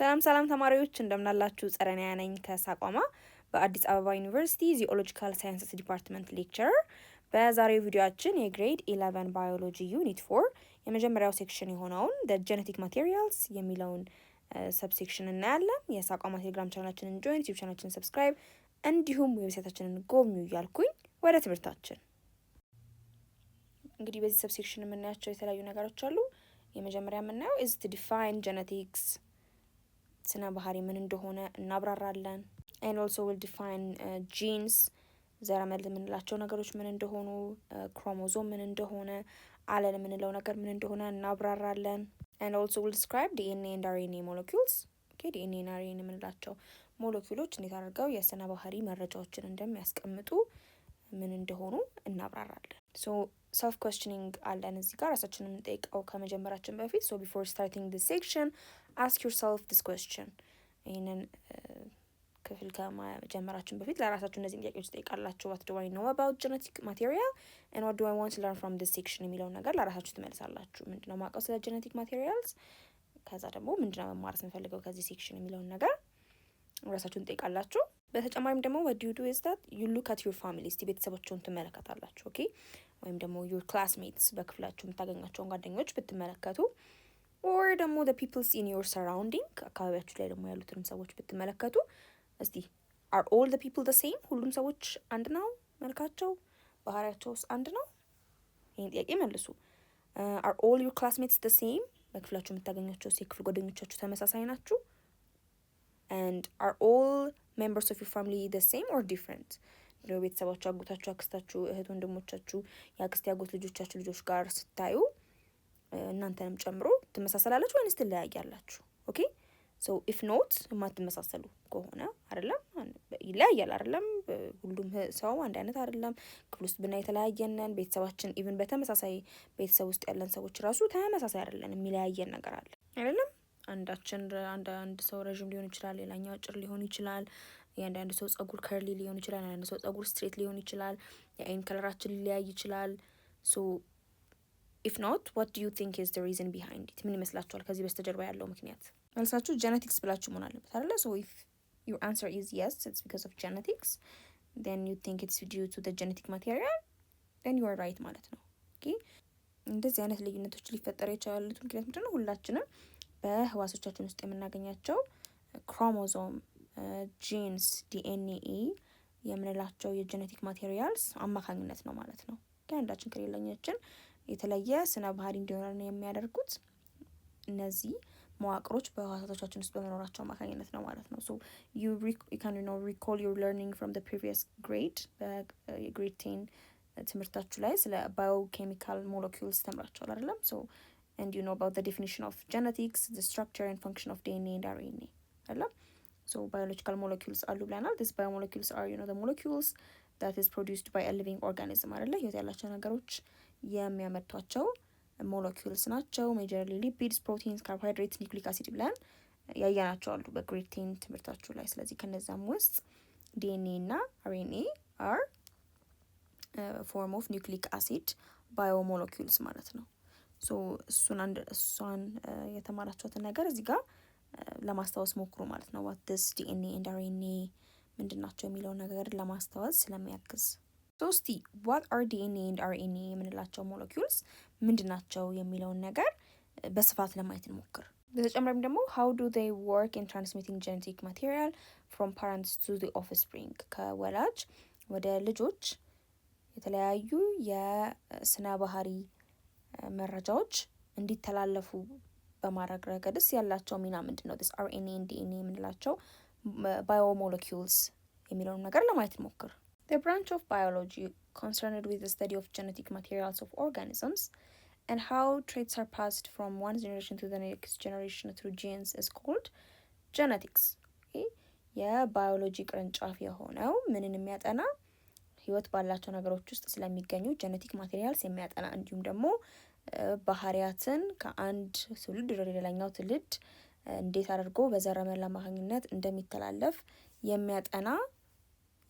ሰላም ተማሪዎች እንደምናላችሁ ጸረኒያ ነኝ ከሳቋማ በአዲስ አበባ ዩኒቨርሲቲ ዚኦሎጂካል ሳይንስስ ዲፓርትመንት ሌክቸረር። በዛሬው ቪዲዮአችን የግሬድ 11 ባዮሎጂ ዩኒት 4 የመጀመሪያው ሴክሽን የሆነውን the genetic materials የሚለውን ሰብሴክሽን እናያለን። የሳቋማ ቴሌግራም ቻናላችንን ጆይን፣ ዩቲዩብ ቻናላችንን ሰብስክራይብ እንዲሁም ዌብሳይታችንን ጎብኙ እያልኩኝ ወደ ትምህርታችን። እንግዲህ በዚህ ሰብሴክሽን የምናያቸው የተለያዩ ነገሮች አሉ። የመጀመሪያ የምናየው is to define genetics ስነ ባህሪ ምን እንደሆነ እናብራራለን። and also will define genes ዘረመል የምንላቸው ነገሮች ምን እንደሆኑ፣ ክሮሞዞም ምን እንደሆነ፣ አለን የምንለው ነገር ምን እንደሆነ እናብራራለን። and also will describe DNA and RNA molecules okay DNA and RNA የምንላቸው ሞለኪውሎች እንዴት አድርገው የስነ ባህሪ መረጃዎችን እንደሚያስቀምጡ ምን እንደሆኑ እናብራራለን። so self questioning አለን እዚህ ጋር ራሳችንን እንጠይቀው ከመጀመራችን በፊት so before starting this section ask yourself this question ይሄንን ክፍል ከመጀመራችን በፊት ለራሳችሁ እነዚህ ጥያቄዎች ትጠይቃላችሁ። what do I know about genetic material and what do I want to learn from this section የሚለውን ነገር ለራሳችሁ ትመልሳላችሁ። ምንድነው ማውቀው ስለ genetic materials፣ ከዛ ደግሞ ምንድነው መማር የምፈልገው ከዚህ ሴክሽን የሚለውን ነገር ራሳችሁን ትጠይቃላችሁ። በተጨማሪም ደግሞ what you do is that you look at your family እስቲ ቤተሰቦቻችሁን ትመለከታላችሁ። ኦኬ ወይም ደግሞ your classmates በክፍላችሁ የምታገኟቸውን ጓደኞች ብትመለከቱ or ደግሞ the people in your surrounding አካባቢያችሁ ላይ ደግሞ ያሉትን ሰዎች ብትመለከቱ እስቲ are all the people the same ሁሉም ሰዎች አንድ ነው መልካቸው፣ ባህሪያቸውስ አንድ ነው? ይሄን ጥያቄ መልሱ። are all your classmates the same በክፍላችሁ የምታገኟቸው የክፍል ጓደኞቻችሁ ተመሳሳይ ናችሁ? and are all members of your family the same or different ቤተሰባችሁ፣ አጎታችሁ፣ አክስታችሁ፣ እህት ወንድሞቻችሁ፣ የአክስት ያጎት ልጆቻችሁ ልጆች ጋር ስታዩ እናንተንም ጨምሮ ትመሳሰላላችሁ ወይንስ ትለያያላችሁ? ኦኬ ሶ ኢፍ ኖት የማትመሳሰሉ ከሆነ አይደለም ይለያያል አይደለም፣ ሁሉም ሰው አንድ አይነት አይደለም። ክፍል ውስጥ ብና የተለያየነን ቤተሰባችን ኢቭን በተመሳሳይ ቤተሰብ ውስጥ ያለን ሰዎች ራሱ ተመሳሳይ አይደለም፣ የሚለያየን ነገር አለ አይደለም። አንድ ሰው ረዥም ሊሆን ይችላል፣ ሌላኛው አጭር ሊሆን ይችላል። የአንዳንድ ሰው ጸጉር ከርሊ ሊሆን ይችላል፣ አንዳንድ ሰው ጸጉር ስትሬት ሊሆን ይችላል። የአይን ከለራችን ሊለያይ ይችላል። ሶ if not what do you think is the reason behind it ምን ይመስላችኋል ከዚህ በስተጀርባ ያለው ምክንያት? መልሳችሁ ጄኔቲክስ ብላችሁ መሆን አለበት አይደለ? so if your answer is yes it's because of genetics then you think it's due to the genetic material then you are right ማለት ነው። ኦኬ እንደዚህ አይነት ልዩነቶች ሊፈጠሩ የቻሉት ምክንያት ምንድነው? ሁላችንም በህዋሶቻችን ውስጥ የምናገኛቸው ክሮሞዞም፣ ጂንስ፣ ዲኤንኤ የምንላቸው የጄኔቲክ ማቴሪያልስ አማካኝነት ነው ማለት ነው። ከአንዳችን ከሌላኛችን የተለየ ስነ ባህሪ እንዲኖረን የሚያደርጉት እነዚህ መዋቅሮች በህዋሳቶቻችን ውስጥ በመኖራቸው አማካኝነት ነው ማለት ነው። so you can recall your learning from the previous grade grade 10 ትምህርታችሁ ላይ ስለ biochemical molecules ተምራችኋል አይደለም? so and you know about the definition of genetics, the structure and function of DNA and RNA አይደለም? so biological molecules አሉ ብለናል። these biomolecules are the molecules that is produced by a living organism አይደለ? ህይወት ያላቸው ነገሮች የሚያመርቷቸው ሞለኪውልስ ናቸው። ሜጀርሊ ሊፒድስ፣ ፕሮቲንስ፣ ካርቦሃይድሬትስ፣ ኒውክሊክ አሲድ ብለን ያያናቸው አሉ በግሬድ 10 ትምህርታችሁ ላይ። ስለዚህ ከነዛም ውስጥ ዲኤንኤ እና አርኤንኤ አር ፎርም ኦፍ ኒውክሊክ አሲድ ባዮሞለኪውልስ ማለት ነው። ሶ እሷን የተማራችሁትን ነገር እዚህ ጋር ለማስታወስ ሞክሩ ማለት ነው። what this DNA and RNA ምንድናቸው የሚለውን ነገር ለማስታወስ ስለሚያግዝ ሶስቲ what are DNA and RNA የምንላቸው ሞለኪውልስ ምንድናቸው የሚለውን ነገር በስፋት ለማየት እንሞክር። በተጨማሪም ደግሞ how do they work in transmitting genetic material from parents to the offspring ከወላጅ ወደ ልጆች የተለያዩ የስነ ባህሪ መረጃዎች እንዲተላለፉ በማድረግ ረገድስ ያላቸው ሚና ምንድነው? this RNA and DNA የምንላቸው biomolecules የሚለውን ነገር ለማየት እንሞክር። The branch of biology concerned with the study of genetic materials of organisms and how traits are passed from one generation to the next generation through genes is called genetics. የባዮሎጂ ቅርንጫፍ የሆነው ምንን የሚያጠና ህይወት ባላቸው ነገሮች ውስጥ ስለሚገኙ ጄኔቲክ ማቴሪያልስ የሚያጠና እንዲሁም ደግሞ ባህሪያትን ከአንድ ትውልድ ወደ ሌላኛው ትውልድ እንዴት አድርጎ በዘረመል አማካኝነት እንደሚተላለፍ የሚያጠና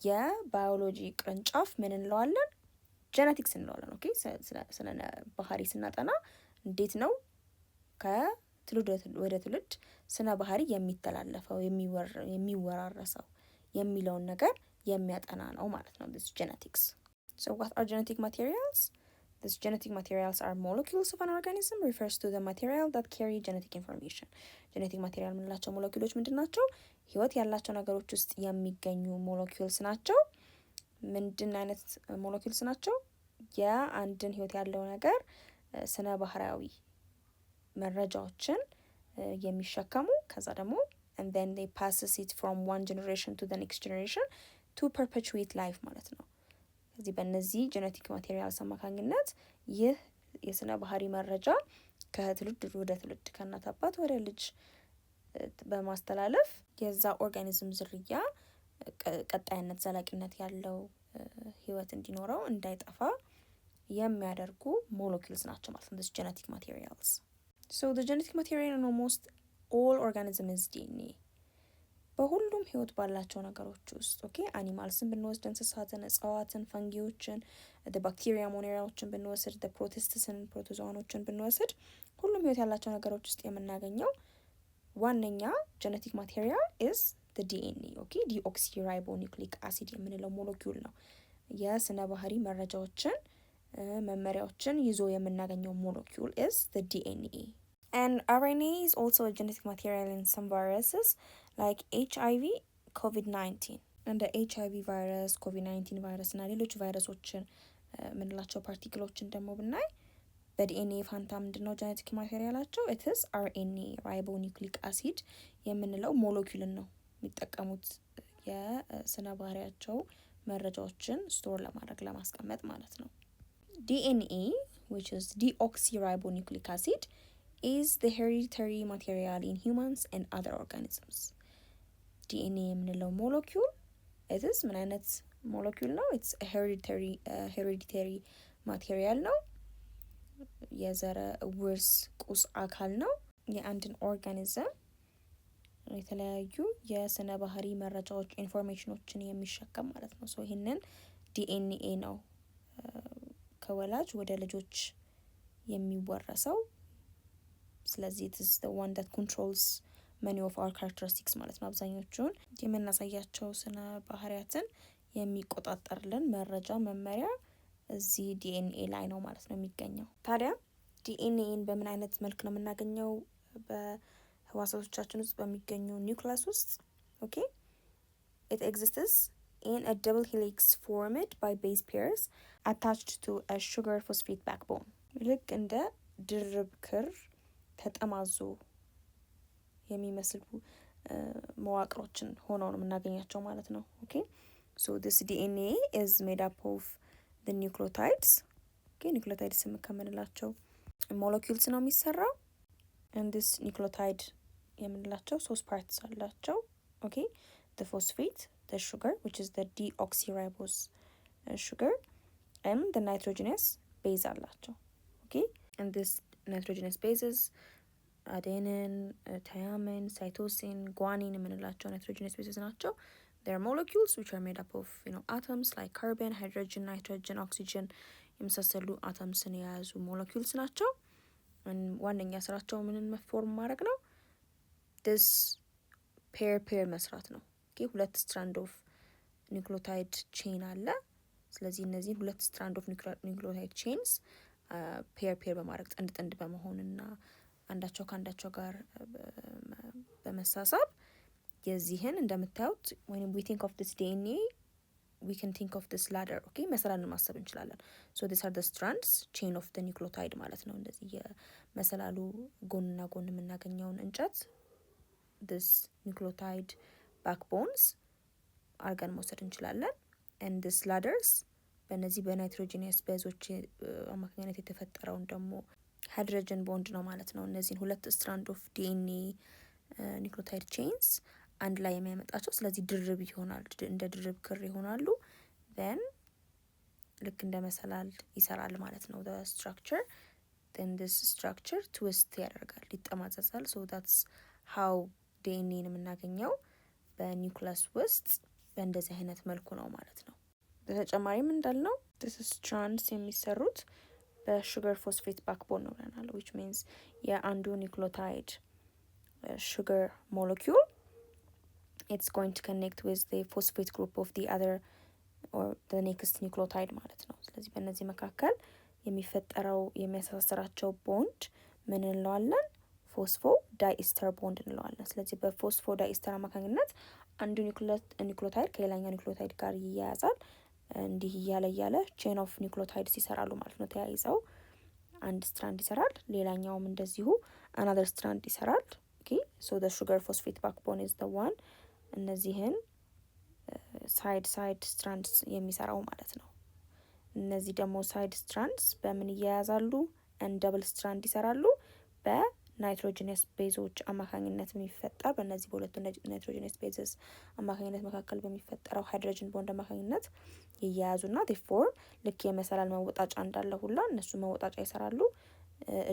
የባዮሎጂ ቅርንጫፍ ምን እንለዋለን? ጄኔቲክስ እንለዋለን። ኦኬ ስለ ባህሪ ስናጠና እንዴት ነው ትውልድ ወደ ትውልድ ስነ ባህሪ የሚተላለፈው የሚወራረሰው የሚለውን ነገር የሚያጠና ነው ማለት ነው this genetics. So what are genetic materials? These genetic materials are molecules of an organism, refers to the material that carry genetic information. genetic material የምንላቸው ሞለኪውሎች ምንድን ናቸው? ህይወት ያላቸው ነገሮች ውስጥ የሚገኙ ሞለኪውልስ ናቸው። ምንድን አይነት ሞለኪውልስ ናቸው? የአንድን ህይወት ያለው ነገር ስነ ባህሪያዊ መረጃዎችን የሚሸከሙ ከዛ ደግሞ and then they passes it from one generation to the next generation to perpetuate life ማለት ነው። ስለዚህ በእነዚህ ጄኔቲክ ማቴሪያልስ አማካኝነት ይህ የስነ ባህሪ መረጃ ከትውልድ ወደ ትውልድ ከእናት አባት ወደ ልጅ በማስተላለፍ የዛ ኦርጋኒዝም ዝርያ ቀጣይነት ዘላቂነት ያለው ህይወት እንዲኖረው እንዳይጠፋ የሚያደርጉ ሞለኪውልስ ናቸው ማለት ነው this genetic materials. So the genetic material in almost all organism is DNA. በሁሉም ህይወት ባላቸው ነገሮች ውስጥ ኦኬ አኒማልስን ብንወስድ እንስሳትን፣ እጽዋትን፣ ፈንጊዎችን፣ ባክቴሪያ ሞኔራዎችን ብንወስድ ፕሮቲስትን፣ ፕሮቶዞዋኖችን ብንወስድ ሁሉም ህይወት ያላቸው ነገሮች ውስጥ የምናገኘው ዋነኛ ጄኔቲክ ማቴሪያል is the DNA. ኦኬ ዲኦክሲራይቦኒክሊክ አሲድ የምንለው ሞለኪውል ነው። የስነ ባህሪ መረጃዎችን መመሪያዎችን ይዞ የምናገኘው ሞለኪውል is the DNA. And RNA is also a genetic material in some viruses like HIV, COVID-19. እንደ HIV ቫይረስ፣ COVID-19 ቫይረስ እና ሌሎች ቫይረሶችን ምንላቸው ፓርቲክሎችን ደግሞ ብናይ በዲኤንኤ ፋንታ ምንድነው ጄኔቲክ ማቴሪያላቸው? it is RNA ራይቦኒክሊክ አሲድ የምንለው ሞለኪውልን ነው የሚጠቀሙት የስነ ባህሪያቸው መረጃዎችን ስቶር ለማድረግ ለማስቀመጥ ማለት ነው። DNA, which is deoxyribonucleic acid, is the hereditary material in humans and other organisms. DNA የምንለው ሞለኪውል it is ምን አይነት ሞለኪውል ነው? it's a hereditary material ነው። የዘረ ውርስ ቁስ አካል ነው። የአንድን ኦርጋኒዝም የተለያዩ የስነ ባህሪ መረጃዎች ኢንፎርሜሽኖችን የሚሸከም ማለት ነው። ሶ ይህንን ዲኤንኤ ነው ከወላጅ ወደ ልጆች የሚወረሰው። ስለዚህ it is the one that controls many of our characteristics ማለት ነው። አብዛኞቹን የምናሳያቸው ስነ ባህሪያትን የሚቆጣጠርልን መረጃ መመሪያ እዚህ ዲኤንኤ ላይ ነው ማለት ነው የሚገኘው። ታዲያ ዲኤንኤን በምን አይነት መልክ ነው የምናገኘው? በህዋሳቶቻችን ውስጥ በሚገኙ ኒውክሊየስ ውስጥ ኦኬ it exists in a double helix formed by base pairs attached to a sugar phosphate backbone. ልክ እንደ ድርብ ክር ተጠማዞ የሚመስሉ መዋቅሮችን ሆነው ነው የምናገኛቸው ማለት ነው። ኦኬ so this DNA is made up of the nucleotides. ኦኬ ኒውክሊዮታይድስ ከምንላቸው ሞለኪውልስ ነው የሚሰራው and this nucleotide የምንላቸው ሶስት ፓርትስ አላቸው። ኦኬ the phosphate, the sugar which is the deoxyribose sugar and the nitrogenous base አላቸው። ኦኬ and this nitrogenous bases adenine, thymine, cytosine, guanine የምንላቸው nitrogenous bases ናቸው። they are molecules which are made up of atoms like carbon, hydrogen, nitrogen, oxygen የመሳሰሉ አተምስን የያዙ ሞለኪውልስ ናቸው። ዋነኛ ስራቸው ምንን ፎርም ማድረግ ነው? this pair መስራት ነው። ኦኬ ሁለት ስትራንድ ኦፍ ኒውክሊዮታይድ ቼን አለ። ስለዚህ እነዚህ ሁለት ስትራንድ ኦፍ ኒውክሊዮታይድ ቼንስ ፔር በማድረግ ጥንድ በመሆንና አንዳቸው ከአንዳቸው ጋር በመሳሳብ የዚህን እንደምታዩት when we think of this DNA we can think of this ladder. ኦኬ መሰላልን ማሰብ እንችላለን። so these are the strands chain of the nucleotide ማለት ነው። እንደዚህ የመሰላሉ ጎንና ጎን የምናገኘውን እንጨት this nucleotide backbones አርገን መውሰድ እንችላለን and this ladders በእነዚህ በናይትሮጂኒየስ ቤዞች አማካኝነት የተፈጠረውን ደግሞ ሃይድሮጅን ቦንድ ነው ማለት ነው። እነዚህን ሁለት ስትራንድ ኦፍ ዲኤንኤ ኒውክሊዮታይድ ቼንስ አንድ ላይ የሚያመጣቸው ስለዚህ ድርብ ይሆናል፣ እንደ ድርብ ክር ይሆናሉ። then ልክ እንደ መሰላል ይሰራል ማለት ነው the structure. then this structure twist ያደርጋል፣ ይጠማዘዛል። so that's how ዲኤንኤን የምናገኘው በኒውክሊየስ ውስጥ በእንደዚህ አይነት መልኩ ነው ማለት ነው። በተጨማሪም እንዳልነው this strands የሚሰሩት በሹገር ፎስፌት ባክቦን ነው ብለናል። ዊች ሚንስ የአንዱ ኒክሎታይድ ሹገር ሞለኪውል ኢትስ ጎይንግ ቱ ኮኔክት ዊዝ ዘ ፎስፌት ግሩፕ ኦፍ ዲ አዘር ኦር ዘ ኔክስት ኒክሎታይድ ማለት ነው። ስለዚህ በእነዚህ መካከል የሚፈጠረው የሚያስተሳስራቸው ቦንድ ምን እንለዋለን? ፎስፎ ዳይኢስተር ቦንድ እንለዋለን። ስለዚህ በፎስፎ ዳይኢስተር አማካኝነት አንዱ ኒክሎታይድ ከሌላኛው ኒክሎታይድ ጋር ይያያዛል። እንዲህ እያለ ቼን ኦፍ ኒክሎታይድስ ይሰራሉ ማለት ነው። ተያይዘው አንድ ስትራንድ ይሰራል፣ ሌላኛውም እንደዚሁ አናዘር ስትራንድ ይሰራል። ኦኬ ሶ ዘ ሹገር ፎስፌት ባክቦን ኢዝ ዘ ዋን እነዚህን ሳይድ ስትራንድስ የሚሰራው ማለት ነው። እነዚህ ደግሞ ሳይድ ስትራንድስ በምን ይያያዛሉ? ደብል ስትራንድ ይሰራሉ በናይትሮጂነስ ቤዞች አማካኝነት የሚፈጠር በእነዚህ በሁለቱ ናይትሮጂነስ ቤዝስ አማካኝነት መካከል በሚፈጠረው ሃይድሮጅን ቦንድ አማካኝነት ይያያዙና ፎር ልክ የመሰላል መወጣጫ እንዳለ ሁላ እነሱ መወጣጫ ይሰራሉ።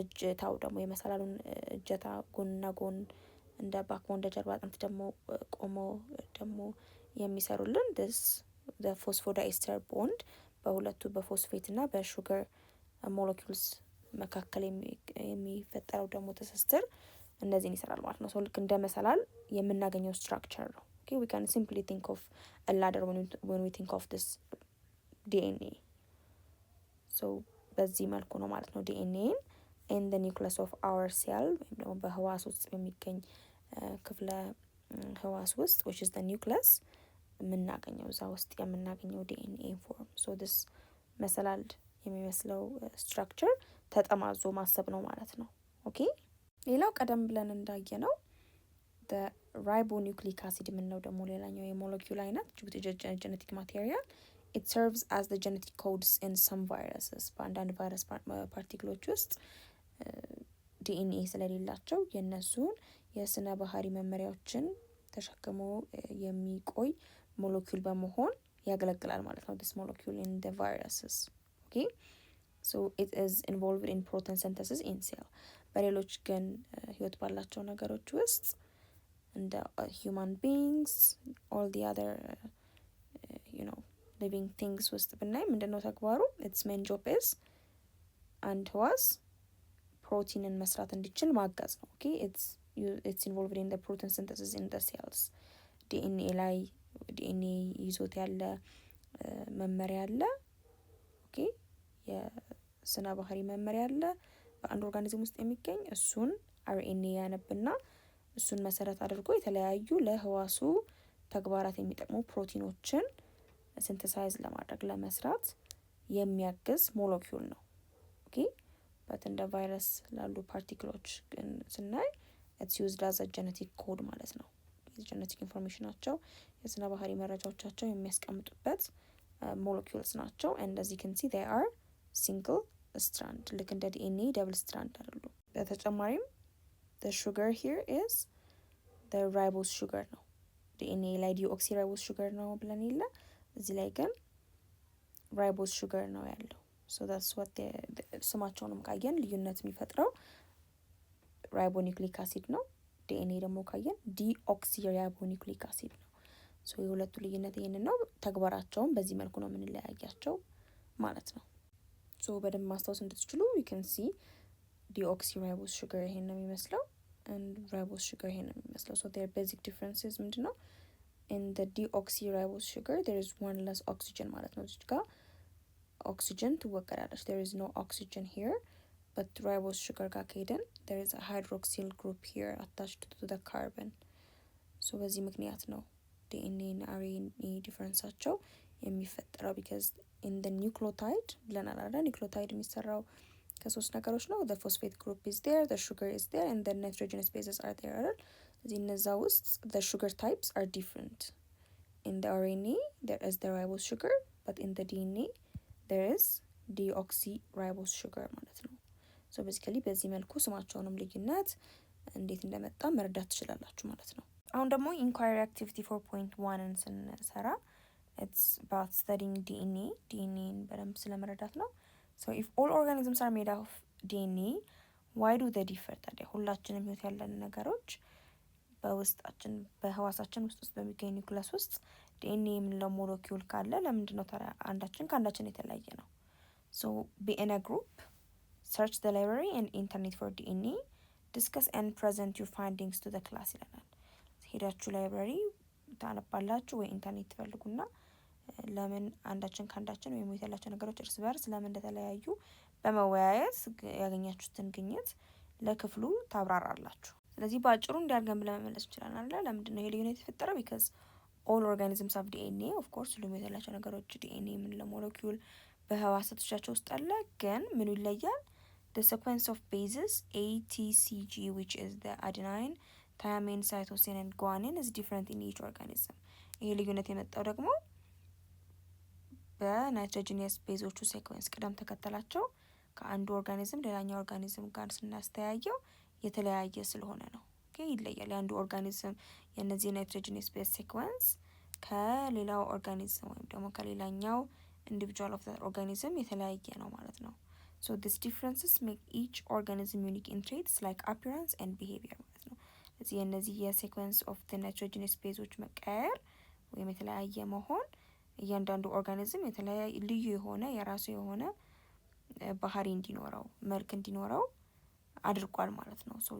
እጀታው ደግሞ የመሰላሉን እጀታ ጎንና ጎን እንደ ባክቦን እንደ ጀርባ አጥንት ደግሞ ቆሞ ደግሞ የሚሰሩልን the ፎስፎዳይስተር ቦንድ በሁለቱ በፎስፌት እና በሹገር ሞለኪውልስ መካከል የሚፈጠረው ደግሞ ትስስር እነዚህን ይሰራል ማለት ነው። ሶ ልክ እንደ መሰላል የምናገኘው ስትራክቸር ነው። ኦኬ we can simply think of a ladder when we think of this DNA. so በዚህ መልኩ ነው ማለት ነው ዲኤንኤን in the nucleus of our cell ወይም ደግሞ በህዋስ ውስጥ በሚገኝ ክፍለ ህዋስ ውስጥ which is the nucleus የምናገኘው እዛ ውስጥ የምናገኘው ዲኤንኤ ፎርም so this መሰላል የሚመስለው ስትራክቸር ተጠማዞ ማሰብ ነው ማለት ነው። ኦኬ ሌላው ቀደም ብለን እንዳየ ነው the ribonucleic acid የምንለው ደግሞ ሌላኛው የሞለኪውል አይነት genetic material it serves as the genetic codes in some viruses በአንዳንድ ቫይረስ ፓርቲክሎች ውስጥ ዲኤንኤ ስለሌላቸው የነሱን የስነ ባህሪ መመሪያዎችን ተሸክሞ የሚቆይ ሞለኪውል በመሆን ያገለግላል ማለት ነው this molecule in the viruses. okay so it is involved in protein synthesis in cell በሌሎች ግን ህይወት ባላቸው ነገሮች ውስጥ እንደ human beings all the other living things ውስጥ ብናይ ምንድነው ተግባሩ? its main job is አንድ ህዋስ ፕሮቲንን መስራት እንዲችል ማገዝ ነው። okay it's involved in the protein synthesis in the cells ዲኤንኤ ላይ ዲኤንኤ ይዞት ያለ መመሪያ አለ። ኦኬ የስነ ባህሪ መመሪያ አለ በአንድ ኦርጋኒዝም ውስጥ የሚገኝ እሱን አርኤንኤ ያነብና እሱን መሰረት አድርጎ የተለያዩ ለህዋሱ ተግባራት የሚጠቅሙ ፕሮቲኖችን ሲንተሳይዝ ለማድረግ ለመስራት የሚያግዝ ሞለኪውል ነው። ኦኬ በት እንደ ቫይረስ ላሉ ፓርቲክሎች ግን ስናይ it's used as a genetic code ማለት ነው። የጄኔቲክ ኢንፎርሜሽናቸው የስነ ባህሪ መረጃዎቻቸው የሚያስቀምጡበት ሞለኪውልስ ናቸው and as you can see they are single strand ልክ እንደ ዲኤንኤ ደብል ስትራንድ አይደሉ። በተጨማሪም the sugar here is the ribose sugar ነው። ዲኤንኤ ላይ ዲኦክሲ ራይቦስ ሹገር ነው ብለን የለ እዚህ ላይ ግን ራይቦስ ሹገር ነው ያለው። so that's what ስማቸውንም ካየን ልዩነት የሚፈጥረው ራይቦኒክሊክ አሲድ ነው። ዲኤንኤ ደግሞ ካየን ዲኦክሲ ራይቦኒክሊክ አሲድ ነው። so የሁለቱ ልዩነት ይሄንን ነው። ተግባራቸውን በዚህ መልኩ ነው የምንለያያቸው ማለት ነው። so በደንብ ማስታወስ እንድትችሉ you can see ዲኦክሲ ራይቦስ ሹገር ይሄን ነው የሚመስለው and ribose sugar ይሄን ነው የሚመስለው። so their basic differences ምንድነው? in the deoxyribose sugar there is one less oxygen ማለት ነው። እዚህ ጋር oxygen ትወገዳለች there is no oxygen here but ribose sugar ጋር ከሄደን there is a hydroxyl group here attached to the carbon so በዚህ ምክንያት ነው ዲኤንኤ እና አርኤንኤ ዲፈረንሳቸው የሚፈጠረው because in the nucleotide ብለናል አይደል? ኒክሎታይድ የሚሰራው ከሶስት ነገሮች ነው። the phosphate group is there, the sugar is there and the nitrogenous bases are there አይደል? እዚህ እነዛ ውስጥ the sugar types are different. in the RNA there is the ribose sugar but in the DNA there is deoxyribose sugar ማለት ነው። so basically በዚህ መልኩ ስማቸውንም ልዩነት እንዴት እንደመጣ መረዳት ትችላላችሁ ማለት ነው። አሁን ደግሞ inquiry activity 4.1ን ስንሰራ it's about studying DNA በደንብ ስለመረዳት ነው። so if all organisms are made of DNA why do they differ? ታዲያ ሁላችንም ህይወት ያለን ነገሮች በውስጣችን በህዋሳችን ውስጥ በሚገኝ ኒውክለስ ውስጥ ዲኤንኤ የምንለው ሞለኪውል ካለ ለምንድን ነው ታዲያ አንዳችን ከአንዳችን የተለያየ ነው? so be in a group search the library and internet for DNA, discuss and present your findings to the class ይለናል። ሄዳችሁ ላይብራሪ ታነባላችሁ ወይ ኢንተርኔት ትፈልጉና ለምን አንዳችን ከአንዳችን ወይም የተላቸው ነገሮች እርስ በርስ ለምን እንደተለያዩ በመወያየት ያገኛችሁትን ግኝት ለክፍሉ ታብራራላችሁ። ስለዚህ በአጭሩ እንዲያርገን ብለን መመለስ እንችላለን አይደል? ለምንድን ነው ይሄ ልዩነት የተፈጠረው? ቢካዝ ኦል ኦርጋኒዝምስ ሀቭ ዲኤንኤ ኦፍ ኮርስ ሁሉም የተላቸው ነገሮች ዲኤንኤ የምንለው ሞለኪውል በህዋሳቶቻቸው ውስጥ አለ። ግን ምኑ ይለያል? the sequence of bases ATCG which is the adenine, thymine, cytosine and guanine is different in each organism. ይሄ ልዩነት የመጣው ደግሞ በናይትሮጂኒየስ ቤዞቹ ሴኩዌንስ ቅደም ተከተላቸው ከአንዱ ኦርጋኒዝም ሌላኛው ኦርጋኒዝም ጋር ስናስተያየው የተለያየ ስለሆነ ነው። ኦኬ ይለያል። የአንዱ ኦርጋኒዝም የነዚህ ናይትሮጂኒየስ ቤዝ ሴኩዌንስ ከሌላው ኦርጋኒዝም ወይም ደግሞ ከሌላኛው ኢንዲቪጁዋል ኦፍ that organism የተለያየ ነው ማለት ነው። so these differences make each organism unique in traits like appearance and behavior ማለት ነው። ስለዚህ የነዚህ የሴኩዌንስ ኦፍ the nitrogenous ቤዞች መቀየር ወይም የተለያየ መሆን እያንዳንዱ ኦርጋኒዝም የተለያየ ልዩ የሆነ የራሱ የሆነ ባህሪ እንዲኖረው መልክ እንዲኖረው አድርጓል ማለት ነው። so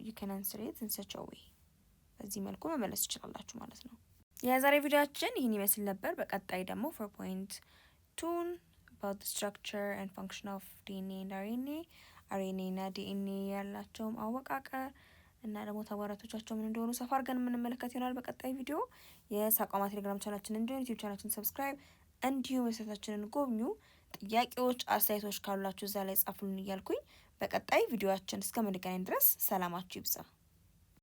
you can answer it in such a way በዚህ መልኩ መመለስ ትችላላችሁ ማለት ነው። የዛሬ ቪዲዮአችን ይህን ይመስል ነበር። በቀጣይ ደግሞ 4.2 about the structure and function of DNA and RNA እና DNA ያላቸውም አወቃቀር እና ደግሞ ተግባራቶቻቸው ምን እንደሆኑ ሰፋ አድርገን የምንመለከት ይሆናል በቀጣይ ቪዲዮ። የሳቋማ ቴሌግራም ቻናላችንን እንዲሁም ዩቲዩብ ቻናላችንን ሰብስክራይብ እንዲሁም ዌብሳይታችንን ጎብኙ። ጥያቄዎች፣ አስተያየቶች ካሏችሁ እዛ ላይ ጻፉልን እያልኩኝ በቀጣይ ቪዲዮአችን እስከምንገናኝ ድረስ ሰላማችሁ ይብዛ።